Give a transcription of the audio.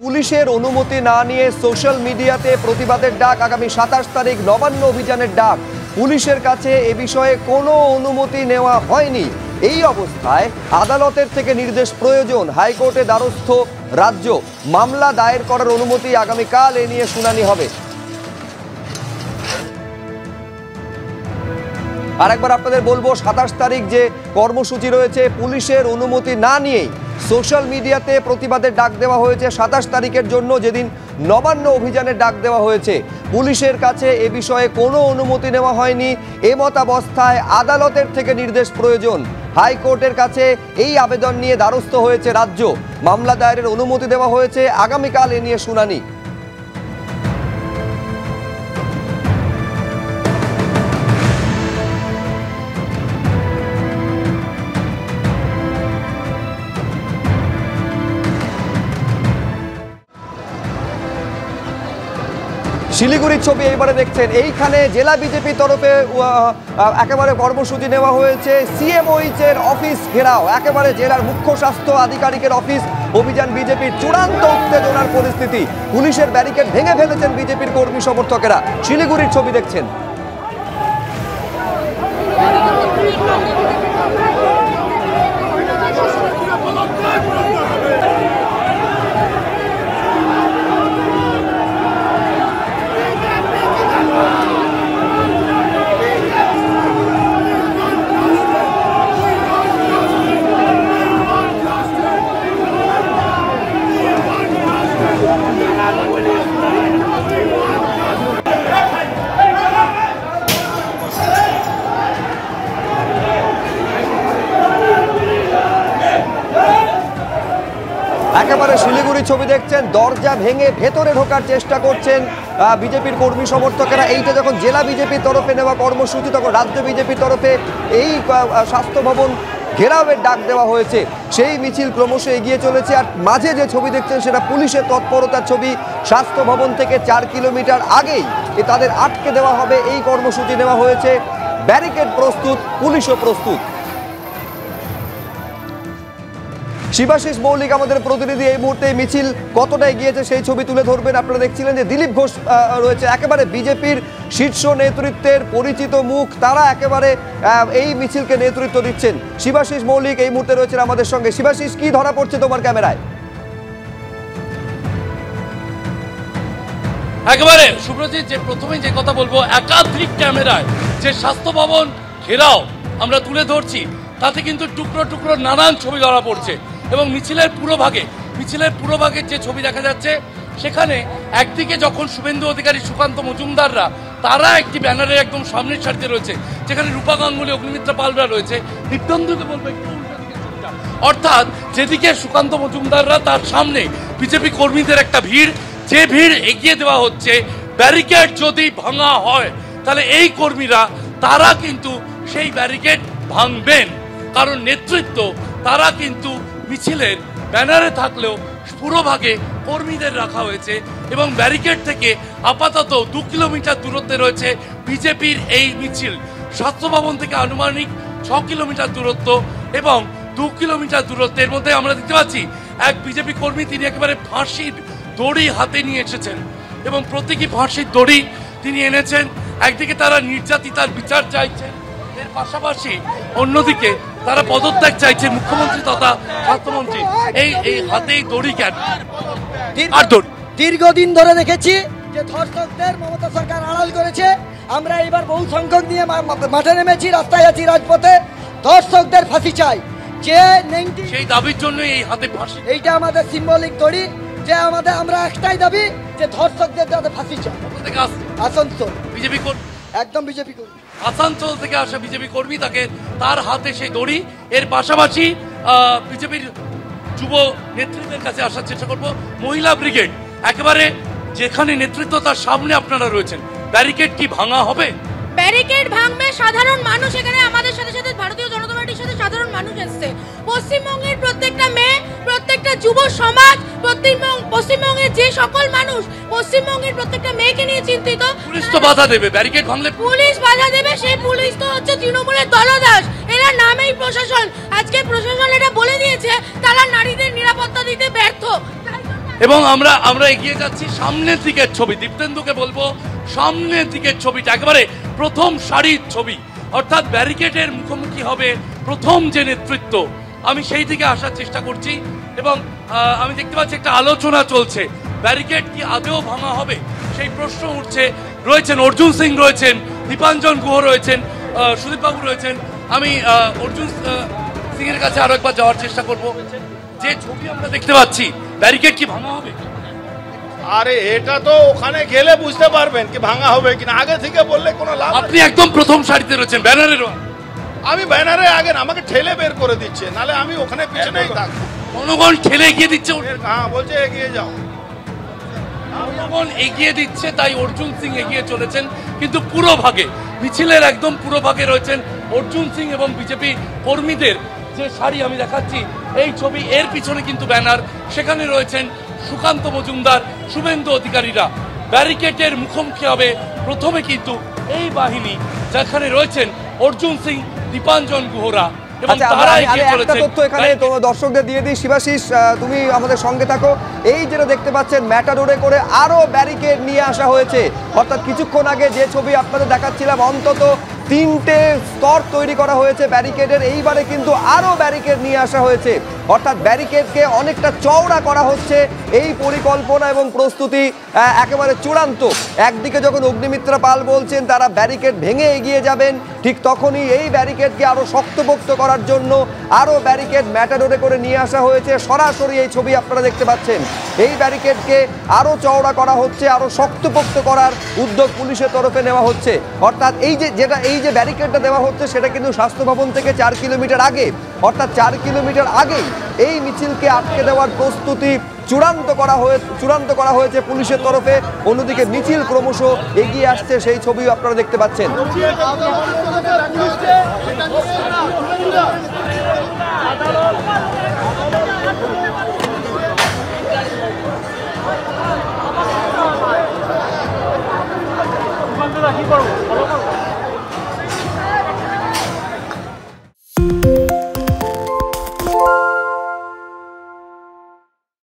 পুলিশের অনুমতি না নিয়ে সোশ্যাল মিডিয়াতে প্রতিবাদের ডাক। আগামী 27 তারিখ নবান্ন অভিযানের ডাক। পুলিশের কাছে এ বিষয়ে কোনো অনুমতি নেওয়া হয়নি। এই অবস্থায় আদালতের থেকে নির্দেশ প্রয়োজন। হাইকোর্টে দ্বারস্থ রাজ্য। মামলা দায়ের করার অনুমতি আগামীকাল এ নিয়ে শুনানি হবে। আরেকবার আপনাদের বলবো, 27 তারিখ যে কর্মসূচি রয়েছে, পুলিশের অনুমতি না নিয়েই সোশ্যাল মিডিয়াতে প্রতিবাদের ডাক দেওয়া হয়েছে 27 তারিখের জন্য, যেদিন নবান্ন অভিযানের ডাক দেওয়া হয়েছে। পুলিশের কাছে এ বিষয়ে কোনো অনুমতি নেওয়া হয়নি। এমতাবস্থায় আদালতের থেকে নির্দেশ প্রয়োজন। হাইকোর্টের কাছে এই আবেদন নিয়ে দ্বারস্থ হয়েছে রাজ্য। মামলা দায়েরের অনুমতি দেওয়া হয়েছে। আগামীকাল এ নিয়ে শুনানি। শিলিগুড়ির ছবি এইবারে দেখছেন। এইখানে জেলা বিজেপির তরফে একেবারে কর্মসূচি নেওয়া হয়েছে। সিএমওইচ এর অফিস ঘেরাও, একেবারে জেলার মুখ্য স্বাস্থ্য আধিকারিকের অফিস। অভিযান বিজেপির চূড়ান্ত উত্তেজনার পরিস্থিতি। পুলিশের ব্যারিকেড ভেঙে ফেলেছেন বিজেপির কর্মী সমর্থকেরা। শিলিগুড়ির ছবি দেখছেন। একেবারে শিলিগুড়ি ছবি দেখছেন। দরজা ভেঙে ভেতরে ঢোকার চেষ্টা করছেন বিজেপির কর্মী সমর্থকেরা। এইটা যখন জেলা বিজেপির তরফে নেওয়া কর্মসূচি, তখন রাজ্য বিজেপির তরফে এই স্বাস্থ্য ভবন ঘেরাওয়ের ডাক দেওয়া হয়েছে। সেই মিছিল ক্রমশ এগিয়ে চলেছে। আর মাঝে যে ছবি দেখছেন সেটা পুলিশের তৎপরতার ছবি। স্বাস্থ্য ভবন থেকে 4 কিলোমিটার আগেই তাদের আটকে দেওয়া হবে। এই কর্মসূচি নেওয়া হয়েছে। ব্যারিকেড প্রস্তুত, পুলিশও প্রস্তুত। শিবাশিস মৌলিক আমাদের প্রতিনিধি এই মুহূর্তে মিছিল কতটা এগিয়েছে সেই ছবি তুলে ধরবেন। আপনারা দেখছিলেন যে দিলীপ ঘোষ রয়েছে, একেবারে বিজেপির শীর্ষ নেতৃত্বের পরিচিত মুখ। তারা একেবারে এই মিছিলকে নেতৃত্ব দিচ্ছেন। শিবাশিস মৌলিক এই মুহূর্তে রয়েছেন আমাদের সঙ্গে। শিবাশিস, কি ধরা পড়ছে তোমার ক্যামেরায়? একেবারে সুব্রজিৎ, যে প্রথমেই যে কথা বলবো, একাধিক ক্যামেরায় যে স্বাস্থ্য ভবন ঘেরাও আমরা তুলে ধরছি, তাতে কিন্তু টুকরো টুকরো নানান ছবি ধরা পড়ছে। এবং মিছিলের পুরোভাগে যে ছবি দেখা যাচ্ছে, সেখানে একদিকে যখন শুভেন্দু অধিকারী, সুকান্ত মজুমদাররা তারা একটি ব্যানারের একদম সামনের সারিতে রয়েছে, যেখানে রূপা গাঙ্গুলি, অগ্নিমিত্রা পালরা রয়েছে। নিত্যন্দকে বলবো একটু উল্টো দিকে ছবিটা। অর্থাৎ যেদিকে সুকান্ত মজুমদাররা, তার সামনে বিজেপি কর্মীদের একটা ভিড়, যে ভিড় এগিয়ে দেওয়া হচ্ছে। ব্যারিকেড যদি ভাঙা হয়, তাহলে এই কর্মীরা তারা কিন্তু সেই ব্যারিকেড ভাঙবেন। কারণ নেতৃত্ব তারা কিন্তু মিছিলের ব্যানারে থাকলেও পুরোভাগে কর্মীদের রাখা হয়েছে। এবং ব্যারিকেড থেকে আপাতত 2 কিলোমিটার দূরত্বে রয়েছে বিজেপির এই মিছিল। স্বাস্থ্য ভবন থেকে আনুমানিক 6 কিলোমিটার দূরত্ব এবং 2 কিলোমিটার দূরত্বের মধ্যে আমরা দেখতে পাচ্ছি এক বিজেপি কর্মী, তিনি একেবারে ফাঁসির দড়ি হাতে নিয়ে এসেছেন এবং প্রতীকী ফাঁসির দড়ি তিনি এনেছেন। একদিকে তারা নির্যাতিতার বিচার চাইছেন, এর পাশাপাশি অন্যদিকে তারা পদত্যাগ চাইছে মুখ্যমন্ত্রী তথা স্বাস্থ্যমন্ত্রী। এই হাতেই দড়ি কেন? দীর্ঘদিন ধরে দেখেছি যে ধর্ষকদের মমতা সরকার আড়াল করেছে। আমরা এবার বহু সংখ্যক নিয়ে মাঠে নেমেছি, রাস্তায় আছি, রাজপথে। ধর্ষকদের ফাঁসি চাই। যে সেই দাবির জন্য এই হাতে ফাঁসি, এইটা আমাদের সিম্বলিক দড়ি। যে আমরা একটাই দাবি যে ধর্ষকদের যাতে ফাঁসি চাই। আসানসোল বিজেপি একদম বিজেপি কর্মী, আসানসোল থেকে আসা বিজেপি কর্মী, তার হাতে সেই দড়ি। এর পাশাপাশি বিজেপির যুব নেতৃত্বের কাছে আসার চেষ্টা করবো। মহিলা ব্রিগেড একেবারে যেখানে নেতৃত্ব, তার সামনে আপনারা রয়েছেন। ব্যারিকেড কি ভাঙা হবে? ব্যারিকেড ভাঙবে সাধারণ মানুষ। এখানে আমাদের সাথে সাথে ভারতীয় জনতা পার্টির সাথে সাধারণ মানুষ এসছে। পশ্চিমবঙ্গের প্রত্যেকটা মেয়ে, প্রত্যেকটা যুব সমাজ, পশ্চিমবঙ্গের যে সকল মানুষ পশ্চিমবঙ্গের প্রত্যেকটা মেয়েকে নিয়ে চিন্তিত। পুলিশ তো বাধা দেবে, ব্যারিকেড ভাঙলে পুলিশ বাধা দেবে। সেই পুলিশ তো হচ্ছে তৃণমূলের দলদাস। এরা নামেই প্রশাসন। আজকে প্রশাসন এটা বলে দিয়েছে তারা নারীদের নিরাপত্তা দিতে ব্যর্থ। তাই জন্য এবং আমরা এগিয়ে যাচ্ছি সামনের দিকের ছবি। দীপ্তেন্দুকে বলবো সামনের দিকের ছবিটা একেবারে প্রথম সারির ছবি, অর্থাৎ ব্যারিকেডের মুখোমুখি হবে প্রথম যে নেতৃত্ব, আমি সেই দিকে আসার চেষ্টা করছি। এবং আমি দেখতে পাচ্ছি একটা আলোচনা চলছে, ব্যারিকেড কি আদৌ ভাঙা হবে সেই প্রশ্ন উঠছে। রয়েছেন অর্জুন সিং, রয়েছেন দীপাঞ্জন গুহ, রয়েছেন সুদীপবাবু রয়েছেন। আমি অর্জুন সিং এর কাছে আরো একবার যাওয়ার চেষ্টা করব। যে ছবি আমরা দেখতে পাচ্ছি, ব্যারিকেড কি ভাঙা হবে? আরে এটা তো ওখানে গেলে বুঝতে পারবেন কি ভাঙা হবে কিনা, আগে থেকে বললে কোনো লাভ। আপনি একদম প্রথম সারিতে রয়েছেন, ব্যানারের আমি ব্যানারে আগে না, আমাকে ঠেলে বের করে দিচ্ছে, নালে আমি ওখানে পিছনেই থাকবো। জনগণ ঠেলে এগিয়ে দিচ্ছে, হ্যাঁ বলছে এগিয়ে যাও, জনগণ এগিয়ে দিচ্ছে, তাই অর্জুন সিং এগিয়ে চলেছেন। কিন্তু পুরো ভাগে, মিছিলের একদম পুরো ভাগে রয়েছেন অর্জুন সিং এবং বিজেপি কর্মীদের যে শাড়ি আমি দেখাচ্ছি এই ছবি, এর পিছনে কিন্তু ব্যানার, সেখানে রয়েছেন সুকান্ত মজুমদার, শুভেন্দু অধিকারীরা। ব্যারিকেডের মুখোমুখি হবে প্রথমে কিন্তু এই বাহিনী, যেখানে রয়েছেন অর্জুন সিং, দীপাঞ্জন গুহরা। আচ্ছা, একটা তথ্য এখানে দর্শকদের দিয়ে দিই। শিবাশিস, তুমি আমাদের সঙ্গে থাকো। এই যেটা দেখতে পাচ্ছেন, ম্যাটাডোরে করে আরো ব্যারিকেড নিয়ে আসা হয়েছে। অর্থাৎ কিছুক্ষণ আগে যে ছবি আপনাদের দেখাচ্ছিলাম, অন্তত 3টে স্তর তৈরি করা হয়েছে ব্যারিকেডের, এইবারে কিন্তু আরো ব্যারিকেড নিয়ে আসা হয়েছে। অর্থাৎ ব্যারিকেডকে অনেকটা চওড়া করা হচ্ছে। এই পরিকল্পনা এবং প্রস্তুতি একেবারে চূড়ান্ত। একদিকে যখন অগ্নিমিত্রা পাল বলছেন তারা ব্যারিকেড ভেঙে এগিয়ে যাবেন, ঠিক তখনই এই ব্যারিকেডকে আরো শক্তপোক্ত করার জন্য আরো ব্যারিকেড ম্যাটাডোরে করে নিয়ে আসা হয়েছে। সরাসরি এই ছবি আপনারা দেখতে পাচ্ছেন। এই ব্যারিকেডকে আরো চওড়া করা হচ্ছে, আরো শক্তপোক্ত করার উদ্যোগ পুলিশের তরফে নেওয়া হচ্ছে। অর্থাৎ এই যে ব্যারিকেডটা দেওয়া হচ্ছে সেটা কিন্তু স্বাস্থ্য ভবন থেকে 4 কিলোমিটার আগে, অর্থাৎ 4 কিলোমিটার আগেই এই মিছিলকে আটকে দেওয়ার প্রস্তুতি চূড়ান্ত করা হয়েছে পুলিশের তরফে। অন্যদিকে মিছিল ক্রমশ এগিয়ে আসছে, সেই ছবিও আপনারা দেখতে পাচ্ছেন।